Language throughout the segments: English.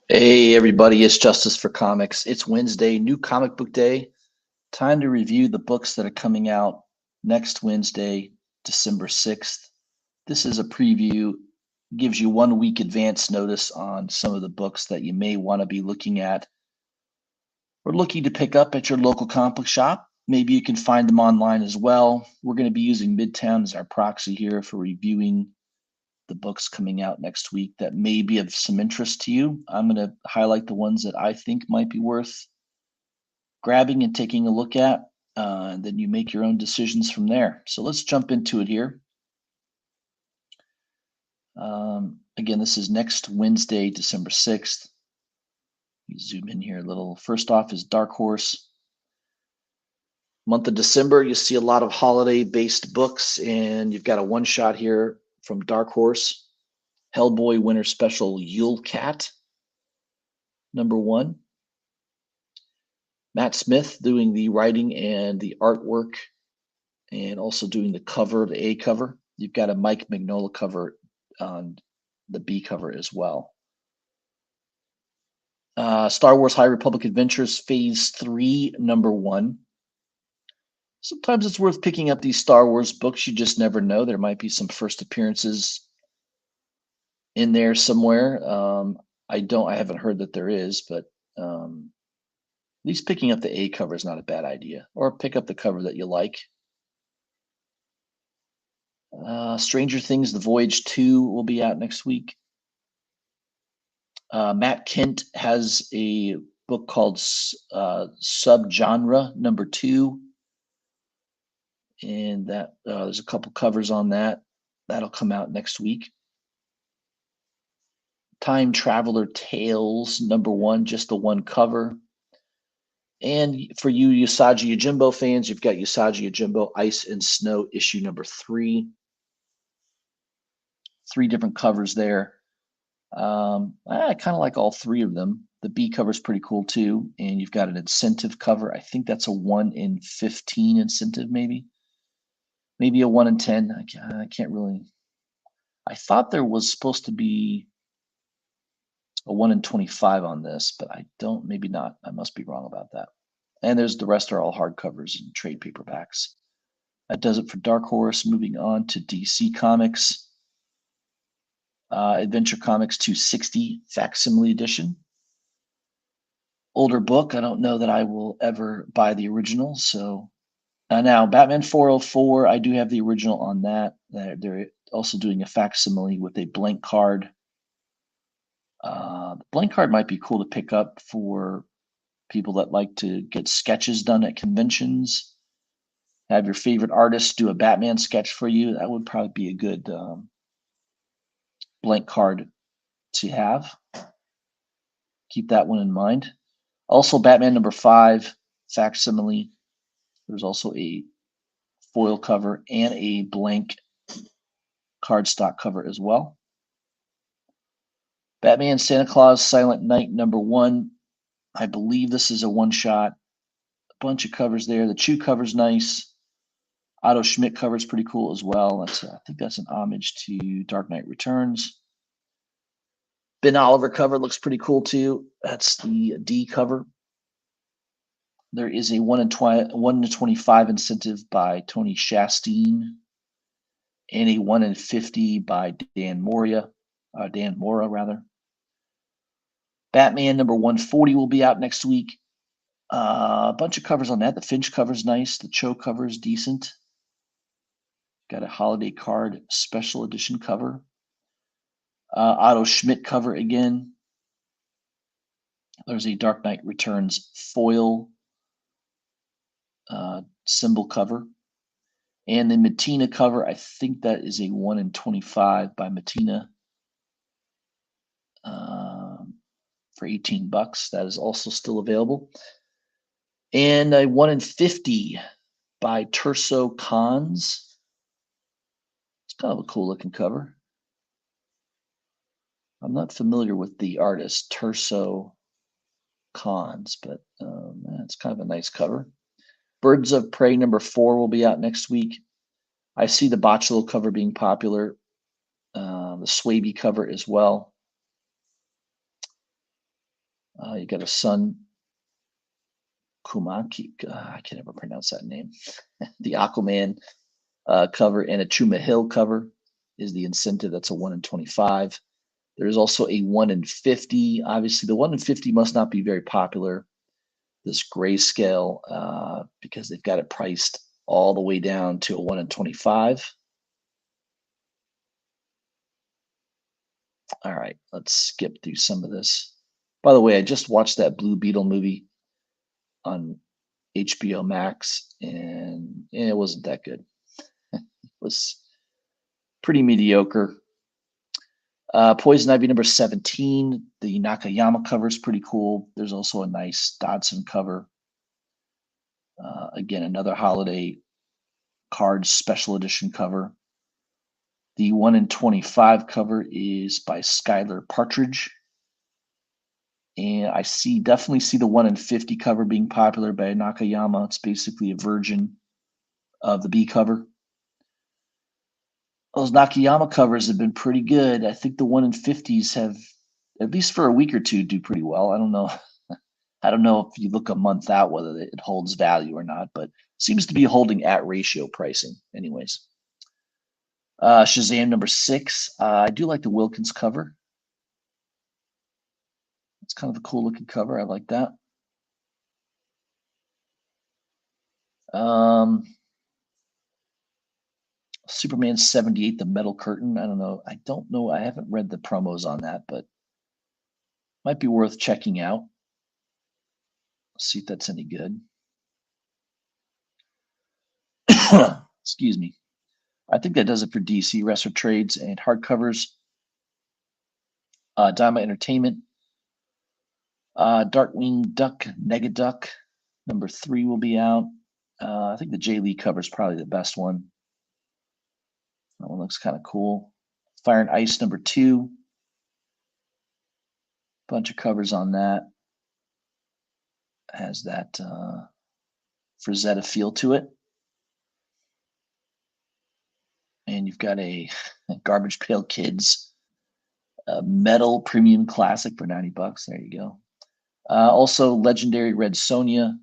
Hey everybody, it's Justice for Comics. It's Wednesday, new comic book day. Time to review the books that are coming out next Wednesday, December 6th. This is a preview, gives you 1 week advance notice on some of the books that you may want to be looking at or looking to pick up at your local comic book shop. Maybe you can find them online as well. We're going to be using Midtown as our proxy here for reviewing the books coming out next week that may be of some interest to you. I'm going to highlight the ones that I think might be worth grabbing and taking a look at, and then you make your own decisions from there. So let's jump into it here. Again, this is next Wednesday, December 6th. Zoom in here a little. First off is Dark Horse. Month of December, you see a lot of holiday-based books, and you've got a one-shot here from Dark Horse, Hellboy Winter Special Yule Cat, #1. Matt Smith doing the writing and the artwork and also doing the cover, the A cover. You've got a Mike Mignola cover on the B cover as well. Star Wars High Republic Adventures Phase 3, #1. Sometimes it's worth picking up these Star Wars books. You just never know. There might be some first appearances in there somewhere. I haven't heard that there is, but at least picking up the A cover is not a bad idea. Or pick up the cover that you like. Stranger Things, The Voyage 2 will be out next week. Matt Kent has a book called Subgenre #2. And that there's a couple covers on that. That'll come out next week. Time Traveler Tales #1, just the one cover. And for you Usagi Yojimbo fans, you've got Usagi Yojimbo Ice and Snow issue #3. 3 different covers there. I kind of like all 3 of them. The B cover is pretty cool too, and you've got an incentive cover. I think that's a 1 in 15 incentive, maybe a 1 in 10. I can't really. I thought there was supposed to be a 1 in 25 on this, but I don't. Maybe not. I must be wrong about that. And there's the rest are all hardcovers and trade paperbacks. That does it for Dark Horse. Moving on to DC Comics. Adventure Comics 260 Facsimile Edition. Older book. I don't know that I will ever buy the original. So now Batman 404, I do have the original on that. They're also doing a facsimile with a blank card. The blank card might be cool to pick up for people that like to get sketches done at conventions. Have your favorite artist do a Batman sketch for you. That would probably be a good blank card to have. Keep that one in mind. Also, Batman #5 facsimile. There's also a foil cover and a blank cardstock cover as well. Batman Santa Claus Silent Night #1. I believe this is a one-shot. A bunch of covers there. The Chew cover's nice. Otto Schmidt cover is pretty cool as well. I think that's an homage to Dark Knight Returns. Ben Oliver cover looks pretty cool too. That's the D cover. There is a 1 in 25 incentive by Tony Shasteen and a 1 in 50 by Dan Mora rather. Batman #140 will be out next week. A bunch of covers on that. The Finch cover's nice. The Cho cover's decent. Got a holiday card special edition cover. Otto Schmidt cover again. There's a Dark Knight Returns foil symbol cover. And the Mattina cover, I think that is a 1 in 25 by Mattina for $18. That is also still available. And a 1 in 50 by Terso Cons. It's kind of a cool looking cover. I'm not familiar with the artist, Terso Cons, but it's kind of a nice cover. Birds of Prey #4 will be out next week. I see the Botchelo cover being popular, the Swaby cover as well. You got a Sun Kumaki. I can never pronounce that name. The Aquaman cover and a Chuma Hill cover is the incentive. That's a 1 in 25. There's also a 1 in 50. Obviously, the 1 in 50 must not be very popular, this grayscale, because they've got it priced all the way down to a 1 in 25. All right, let's skip through some of this. By the way, I just watched that Blue Beetle movie on HBO Max, and it wasn't that good. It was pretty mediocre. Poison Ivy number 17. The Nakayama cover is pretty cool. There's also a nice Dodson cover. Again, another holiday card special edition cover. The 1 in 25 cover is by Skylar Partridge. And I definitely see the 1 in 50 cover being popular by Nakayama. It's basically a version of the B cover. Those Nakayama covers have been pretty good. I think the 1 in 50s have, at least for a week or two, do pretty well. I don't know. I don't know if you look a month out whether it holds value or not, but seems to be holding at ratio pricing anyways. Shazam number 6. I do like the Wilkins cover. It's kind of a cool looking cover. I like that. Superman 78, the metal curtain. I don't know. I haven't read the promos on that, but might be worth checking out. See if that's any good. Excuse me. I think that does it for DC Retro Trades and hardcovers. Dynamite Entertainment. Darkwing Duck, Negaduck, number 3 will be out. I think the Jay Lee cover is probably the best one. That one looks kind of cool. Fire and Ice number 2. Bunch of covers on that. Has that Frazetta feel to it. And you've got a Garbage Pail Kids metal premium classic for $90. There you go. Also, Legendary Red Sonja.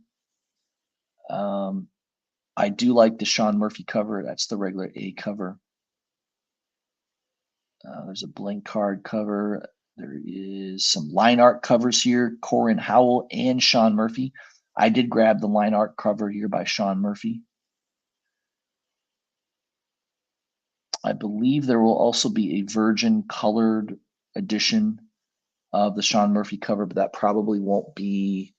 I do like the Sean Murphy cover. That's the regular A cover. There's a blank card cover. There is some line art covers here, Corin Howell and Sean Murphy. I did grab the line art cover here by Sean Murphy. I believe there will also be a Virgin colored edition of the Sean Murphy cover, but that probably won't be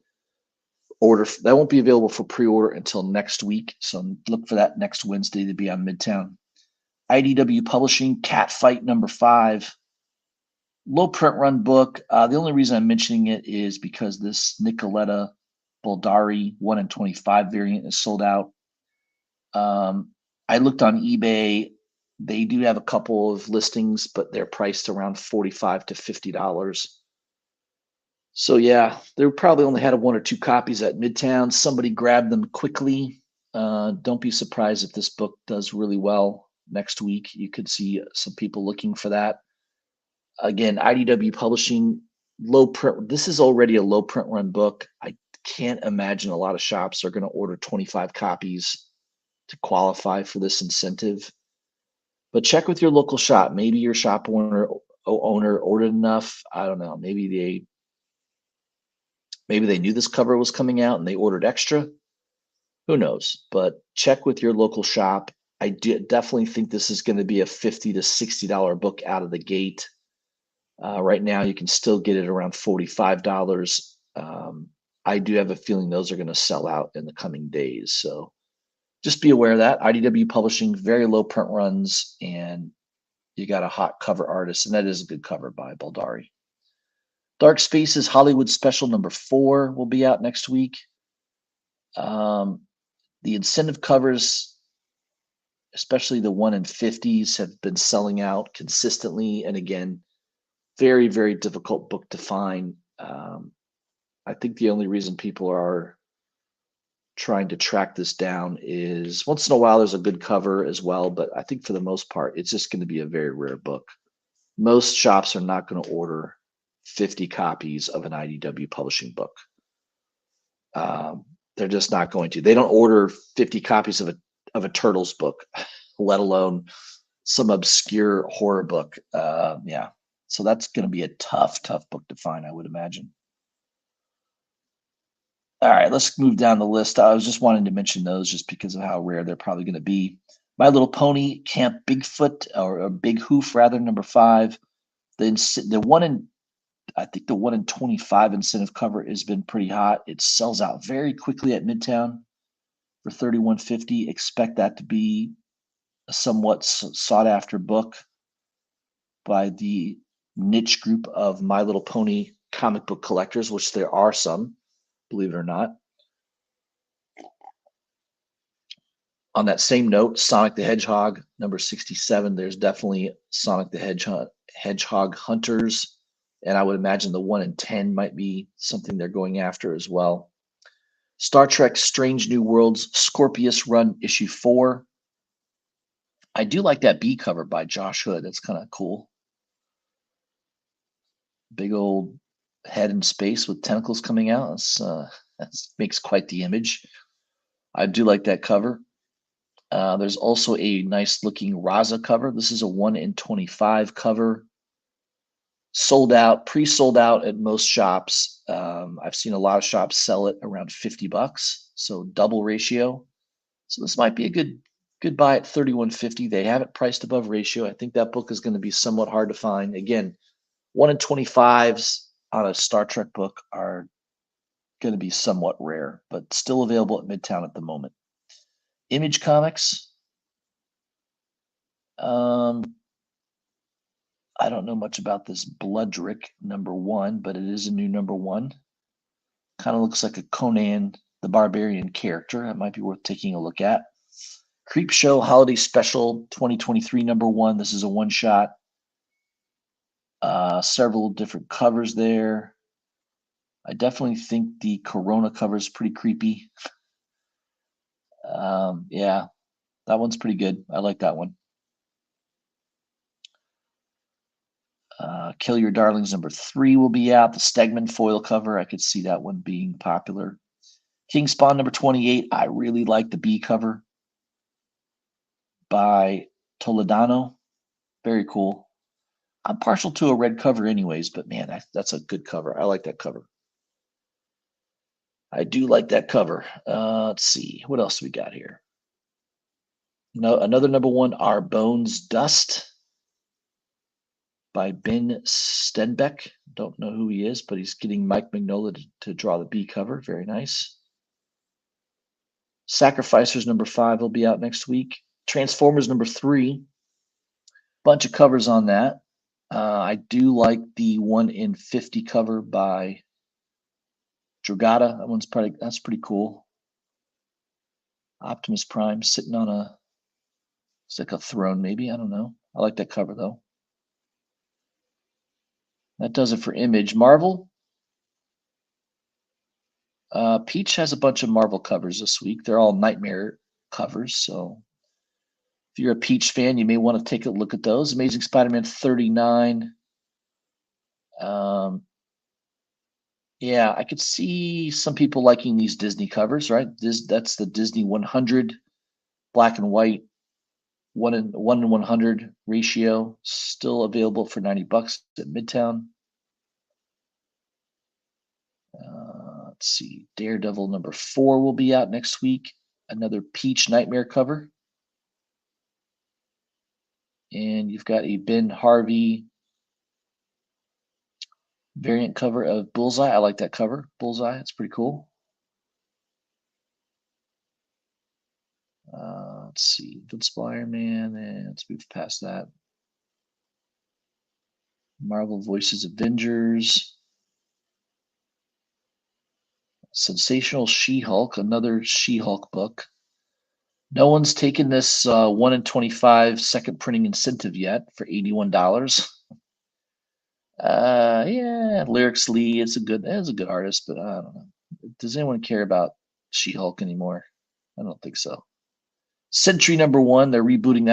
available for pre-order until next week. So look for that next Wednesday to be on Midtown. IDW Publishing, Catfight number 5. Low print run book. The only reason I'm mentioning it is because this Nicoletta Boldari 1 in 25 variant is sold out. I looked on eBay. They do have a couple of listings, but they're priced around $45 to $50. So yeah, they probably only had 1 or 2 copies at Midtown. Somebody grabbed them quickly. Don't be surprised if this book does really well next week. You could see some people looking for that. Again, IDW Publishing, low print. This is already a low print run book. I can't imagine a lot of shops are going to order 25 copies to qualify for this incentive. But check with your local shop. Maybe your shop owner ordered enough. I don't know. Maybe they knew this cover was coming out and they ordered extra. Who knows? But check with your local shop. I definitely think this is going to be a $50 to $60 book out of the gate. Right now, you can still get it around $45. I do have a feeling those are going to sell out in the coming days. So just be aware of that. IDW Publishing, very low print runs, and you got a hot cover artist, and that is a good cover by Boldari. Dark Spaces Hollywood Special number 4 will be out next week. The incentive covers, especially the 1 in 50s, have been selling out consistently. And again, very, very difficult book to find. I think the only reason people are trying to track this down is once in a while there's a good cover as well, but I think for the most part, it's just going to be a very rare book. Most shops are not going to order 50 copies of an IDW publishing book. They're just not going to. They don't order 50 copies of a Turtles book, let alone some obscure horror book. Yeah. So that's going to be a tough book to find, I would imagine. All right, let's move down the list. I was just wanting to mention those just because of how rare they're probably going to be. My Little Pony, Camp Bigfoot, or Big Hoof, rather, number 5. The one in, I think the 1 in 25 incentive cover has been pretty hot. It sells out very quickly at Midtown for $31.50. Expect that to be a somewhat sought after book by the niche group of My Little Pony comic book collectors, which there are some, believe it or not. On that same note, Sonic the Hedgehog, number 67, there's definitely Sonic the Hedgehog Hunters, and I would imagine the 1 in 10 might be something they're going after as well. Star Trek Strange New Worlds, Scorpius Run, issue 4. I do like that B cover by Josh Hood. That's kind of cool. Big old head in space with tentacles coming out. That makes quite the image. I do like that cover. There's also a nice looking Raza cover. This is a 1 in 25 cover. Sold out, pre-sold out at most shops. I've seen a lot of shops sell it around $50, so double ratio. So this might be a good buy at $31.50. They have it priced above ratio. I think that book is going to be somewhat hard to find. Again, 1 in 25s on a Star Trek book are going to be somewhat rare, but still available at Midtown at the moment. Image Comics. I don't know much about this Bloodrick number 1, but it is a new number 1. Kind of looks like a Conan the Barbarian character. That might be worth taking a look at. Creepshow Holiday Special 2023 number 1. This is a one-shot. Several different covers there. I definitely think the Corona cover is pretty creepy. Yeah, that one's pretty good. I like that one. Kill Your Darlings number 3 will be out. The Stegman foil cover, I could see that one being popular. King Spawn number 28, I really like the B cover by Toledano. Very cool. I'm partial to a red cover anyways, but man, that's a good cover. I like that cover. I do like that cover. Let's see. What else we got here? No, another number 1, Our Bones Dust by Ben Stenbeck. Don't know who he is, but he's getting Mike Mignola to draw the B cover. Very nice. Sacrificers number 5 will be out next week. Transformers number 3. Bunch of covers on that. I do like the 1 in 50 cover by Dragata. That's pretty cool. Optimus Prime sitting on it's like a throne, maybe. I don't know. I like that cover though. That does it for Image. Marvel. Peach has a bunch of Marvel covers this week. They're all Nightmare covers, so if you're a Peach fan, you may want to take a look at those. Amazing Spider-Man 39. Yeah, I could see some people liking these Disney covers, right? That's the Disney 100 black and white 1 in 100 ratio, still available for $90 at Midtown. Let's see, Daredevil number 4 will be out next week. Another Peach Nightmare cover. And you've got a Ben Harvey variant cover of Bullseye. I like that cover, Bullseye. It's pretty cool. Let's see, Invincible Iron Man, and let's move past that. Marvel Voices Avengers. Sensational She-Hulk, another She-Hulk book. No one's taken this 1 in 25 second printing incentive yet for $81. Yeah, Lyrics Lee is a good artist, but I don't know. Does anyone care about She-Hulk anymore? I don't think so. Sentry number 1, they're rebooting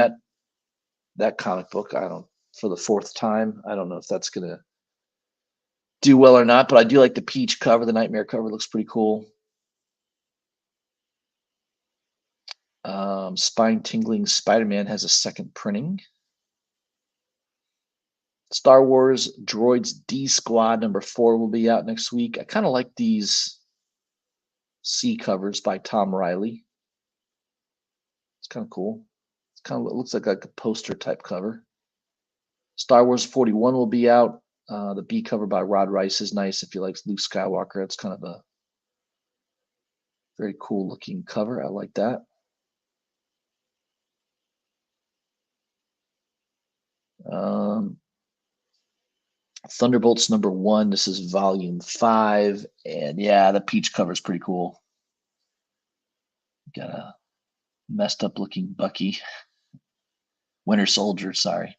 that comic book. For the 4th time. I don't know if that's gonna do well or not, but I do like the peach cover. The nightmare cover looks pretty cool. Spine tingling Spider-Man has a second printing. Star Wars Droids D Squad #4 will be out next week. I kind of like these C covers by Tom Riley. It's kind of cool. It's kind of looks like a poster type cover. Star Wars 41 will be out. The B cover by Rod Rice is nice if you like Luke Skywalker. It's kind of a very cool looking cover. I like that. Thunderbolts #1. This is volume 5. And yeah, the peach cover is pretty cool. Got a messed up looking Bucky. Winter Soldier, sorry.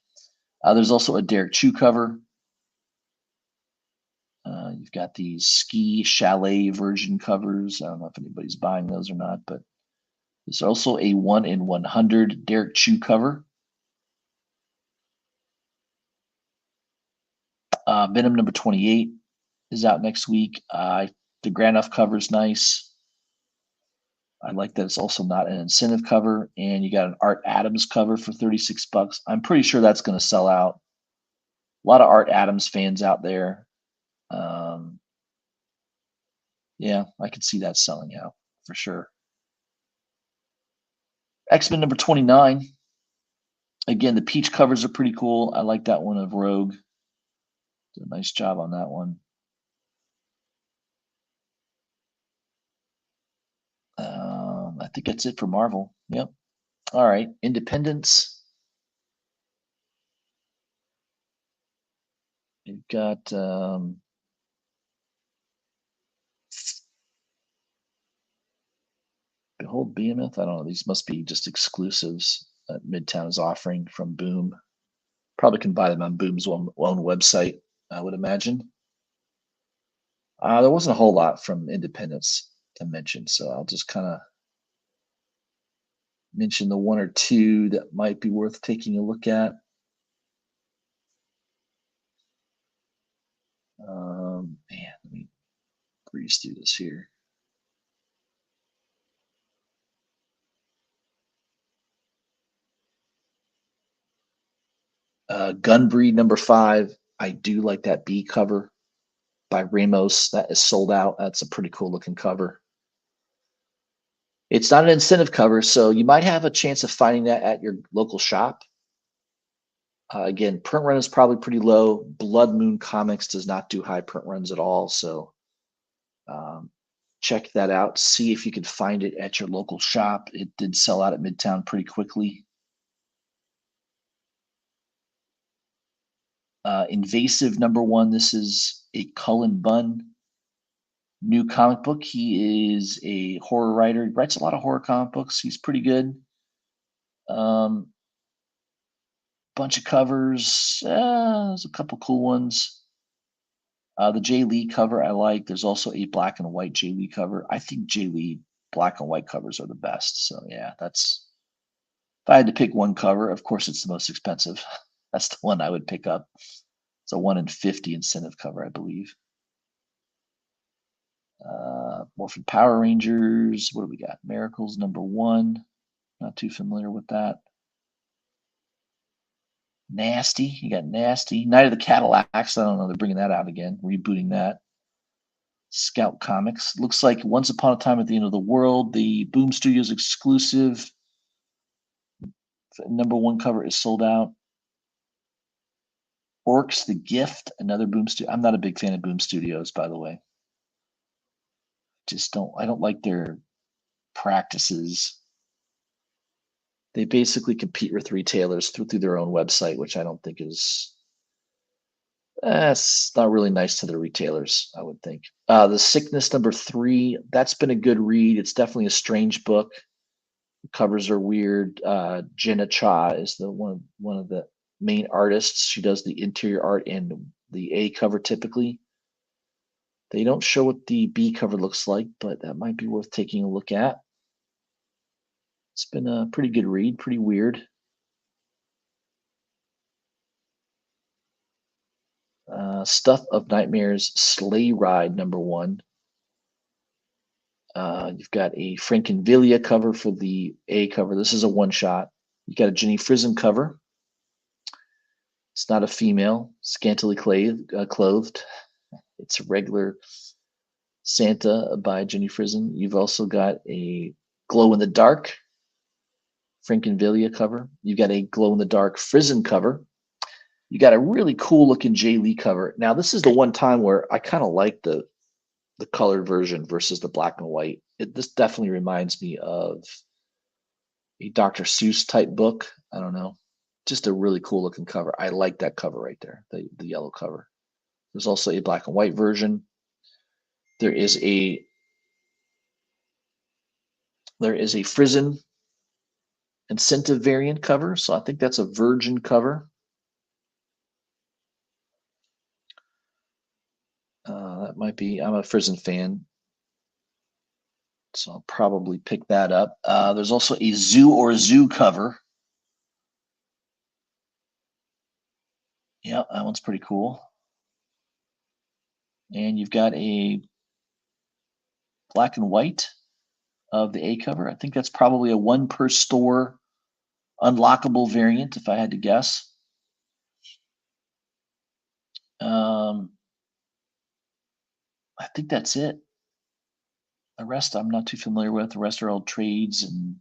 There's also a Derek Chew cover. You've got these Ski Chalet version covers. I don't know if anybody's buying those or not, but there's also a 1 in 100 Derek Chew cover. Venom #28 is out next week. The Granoff cover is nice. I like that it's also not an incentive cover, and you got an Art Adams cover for $36. I'm pretty sure that's going to sell out. A lot of Art Adams fans out there. Yeah, I could see that selling out for sure. X-Men #29. Again, the peach covers are pretty cool. I like that one of Rogue. Did a nice job on that one. I think that's it for Marvel. Yep. All right. Independence. You've got Behold Behemoth. I don't know. These must be just exclusives that Midtown is offering from Boom. Probably can buy them on Boom's own website, I would imagine. There wasn't a whole lot from Independence to mention, so I'll just kind of mention the 1 or 2 that might be worth taking a look at. Man, let me breeze through this here. Gunbreed #5. I do like that B cover by Ramos. That is sold out. That's a pretty cool looking cover. It's not an incentive cover, so you might have a chance of finding that at your local shop. Again, print run is probably pretty low. Blood Moon Comics does not do high print runs at all, so check that out. See if you can find it at your local shop. It did sell out at Midtown pretty quickly. Invasive #1. This is a Cullen Bunn new comic book. He is a horror writer. He writes a lot of horror comic books. He's pretty good. Bunch of covers. There's a couple cool ones. The Jay Lee cover I like. There's also a black and white Jay Lee cover. I think Jay Lee black and white covers are the best. So yeah, that's if I had to pick one cover, of course it's the most expensive. That's the one I would pick up. It's a 1 in 50 incentive cover, I believe. Morphin Power Rangers. What do we got? Miracles #1. Not too familiar with that. Nasty. You got Nasty. Night of the Cadillacs. I don't know. They're bringing that out again, rebooting that. Scout Comics. Looks like Once Upon a Time at the End of the World, the Boom Studios exclusive #1 cover is sold out. Orcs the Gift, another Boom Studio. I'm not a big fan of Boom Studios, by the way. I don't like their practices. They basically compete with retailers through their own website, which I don't think is it's not really nice to the retailers, I would think. The Sickness #3, that's been a good read. It's definitely a strange book. The covers are weird. Jenna Cha is the one of the main artists. She does the interior art and the A cover typically. They don't show what the B cover looks like, but that might be worth taking a look at. It's been a pretty good read, pretty weird. Stuff of Nightmares Sleigh Ride #1. You've got a Frankenvillia cover for the A cover. This is a one-shot. You got a Jenny Frison cover. It's not a female, scantily clothed. It's a regular Santa by Jenny Frison. You've also got a glow-in-the-dark Frankenvillia cover. You've got a glow-in-the-dark Frison cover. You got a really cool-looking Jay Lee cover. Now, this is the one time where I kind of like the colored version versus the black and white. This definitely reminds me of a Dr. Seuss type book. I don't know. Just a really cool looking cover. I like that cover right there, the yellow cover. There's also a black and white version. There is a Frison incentive variant cover. So I think that's a virgin cover. That might be, I'm a Frison fan, so I'll probably pick that up. There's also a Zoo or Zoo cover. Yeah, that one's pretty cool. And you've got a black and white of the A cover. I think that's probably a one per store unlockable variant, if I had to guess. I think that's it. The rest I'm not too familiar with. The rest are all trades and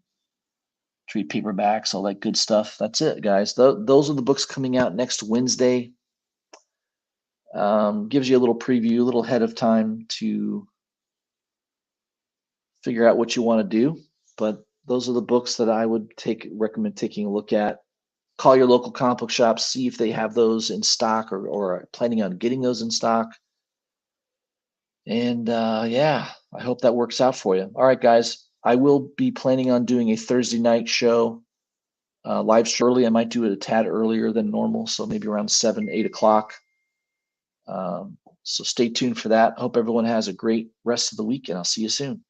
trade paperbacks, all that good stuff. That's it, guys. Those are the books coming out next Wednesday. Gives you a little preview, a little ahead of time to figure out what you want to do. But those are the books that I would recommend taking a look at. Call your local comic book shops, see if they have those in stock or are planning on getting those in stock. And yeah, I hope that works out for you. All right, guys, I will be planning on doing a Thursday night show live early. I might do it a tad earlier than normal, so maybe around 7, 8 o'clock. So stay tuned for that. Hope everyone has a great rest of the week, and I'll see you soon.